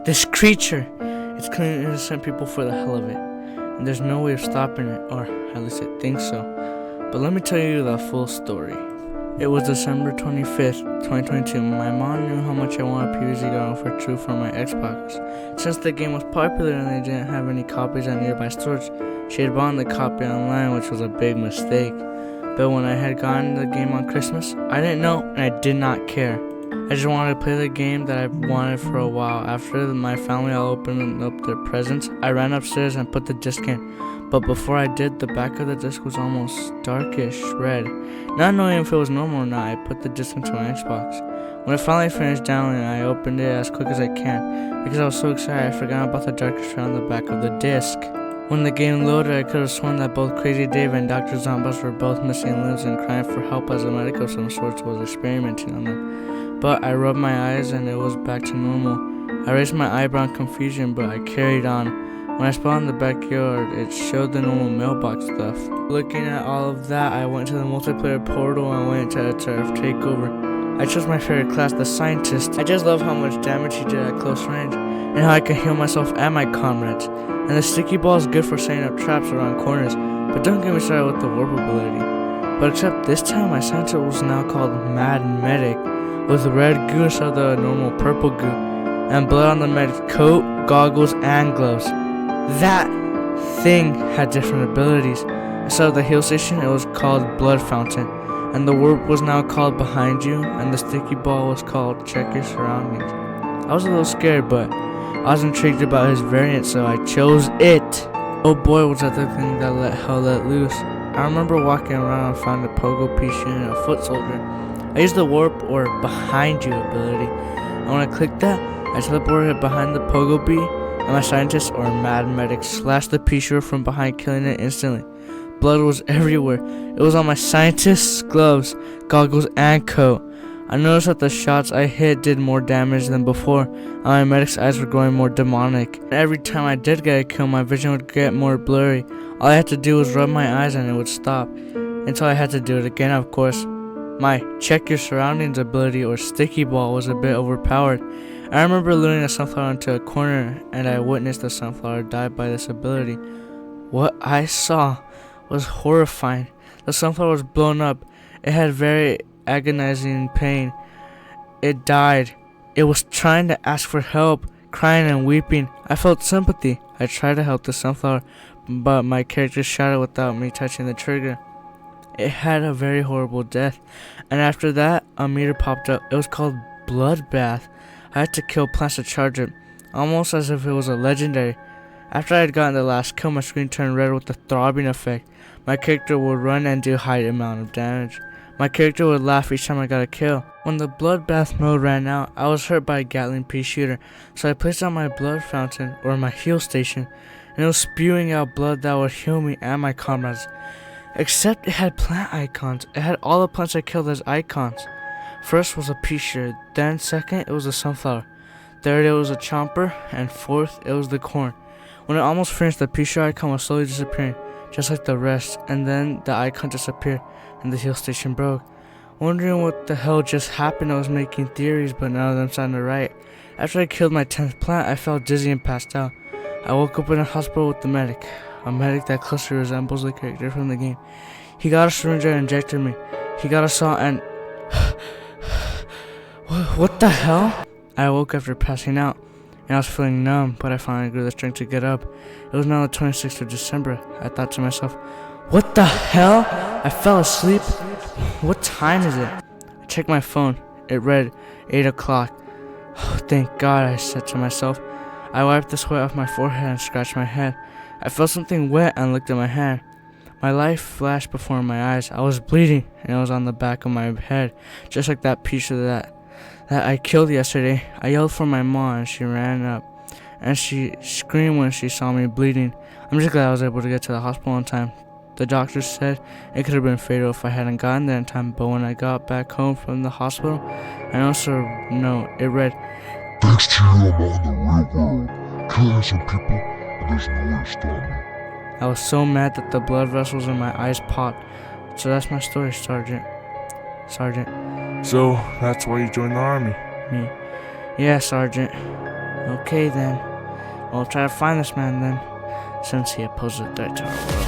This creature, it's killing innocent people for the hell of it. And there's no way of stopping it, or at least I think so. But let me tell you the full story. It was December 25th, 2022. My mom knew how much I wanted PvZ Garden for True for my Xbox. Since the game was popular and they didn't have any copies at nearby stores, she had bought the copy online, which was a big mistake. But when I had gotten the game on Christmas, I didn't know and I did not care. I just wanted to play the game that I wanted for a while. After my family all opened up their presents, I ran upstairs and put the disc in. But before I did, the back of the disc was almost darkish red. Not knowing if it was normal or not, I put the disc into my Xbox. When it finally finished downloading, I opened it as quick as I can. Because I was so excited, I forgot about the darkish red on the back of the disc. When the game loaded, I could have sworn that both Crazy Dave and Dr. Zomboss were both missing limbs and crying for help as a medic of some sort was experimenting on them. But I rubbed my eyes and it was back to normal. I raised my eyebrow in confusion, but I carried on. When I spawned in the backyard, it showed the normal mailbox stuff. Looking at all of that, I went to the multiplayer portal and went to a turf takeover. I chose my favorite class, the scientist. I just love how much damage he did at close range, and how I can heal myself and my comrades. And the sticky ball is good for setting up traps around corners, but don't get me started with the warp ability. But except this time, my scientist was now called Mad Medic, with red goo instead of the normal purple goo, and blood on the medic's coat, goggles, and gloves. That thing had different abilities. Instead of the heal station, it was called Blood Fountain, and the warp was now called Behind You, and the sticky ball was called Check Your Surroundings. I was a little scared, but I was intrigued about his variant, so I chose it. Oh boy, was that the thing that let hell let loose. I remember walking around and found a pogo piece shooting a foot soldier. I used the warp or Behind You ability, and when I clicked that, I teleported behind the pogo bee, and my scientist or Mad Medic slashed the pea shooter from behind, killing it instantly. Blood was everywhere. It was on my scientist's gloves, goggles, and coat. I noticed that the shots I hit did more damage than before, and my medic's eyes were growing more demonic. Every time I did get a kill, my vision would get more blurry. All I had to do was rub my eyes and it would stop, until I had to do it again, of course. My Check Your Surroundings ability or sticky ball was a bit overpowered. I remember luring a sunflower into a corner, and I witnessed the sunflower die by this ability. What I saw was horrifying. The sunflower was blown up. It had very agonizing pain. It died. It was trying to ask for help, crying and weeping. I felt sympathy. I tried to help the sunflower, but my character shot it without me touching the trigger. It had a very horrible death, and after that, a meter popped up. It was called Bloodbath. I had to kill plants to charge it, almost as if it was a legendary. After I had gotten the last kill, my screen turned red with the throbbing effect. My character would run and do high amount of damage. My character would laugh each time I got a kill. When the Bloodbath mode ran out, I was hurt by a Gatling pea shooter, so I placed on my blood fountain, or my heal station, and it was spewing out blood that would heal me and my comrades. Except it had plant icons. It had all the plants I killed as icons. First was a pea shooter, then second it was a sunflower, third it was a chomper, and fourth it was the corn. When it almost finished, the pea shooter icon was slowly disappearing, just like the rest, and then the icon disappeared and the heal station broke. Wondering what the hell just happened, I was making theories, but none of them sounded right. After I killed my 10th plant, I felt dizzy and passed out. I woke up in a hospital with the medic, a medic that closely resembles the character from the game. He got a syringe and injected me. He got a saw and... What the hell? I woke after passing out, and I was feeling numb, but I finally grew the strength to get up. It was now the 26th of December. I thought to myself, what the hell? I fell asleep? What time is it? I checked my phone. It read 8 o'clock. Oh, thank God, I said to myself. I wiped the sweat off my forehead and scratched my head. I felt something wet and looked at my hand. My life flashed before my eyes. I was bleeding, and it was on the back of my head, just like that piece of that I killed yesterday. I yelled for my mom, and she ran up, and she screamed when she saw me bleeding. I'm just glad I was able to get to the hospital on time. The doctor said it could have been fatal if I hadn't gotten there in time, but when I got back home from the hospital, I noticed a note. It read, "Thanks to you, I'm out in the real world, killing some people, and there's no way to stop me." I was so mad that the blood vessels in my eyes popped. So that's my story, Sergeant. So, that's why you joined the army? Me. Yeah, Sergeant. Okay then. We'll try to find this man then, since he poses a threat to our world.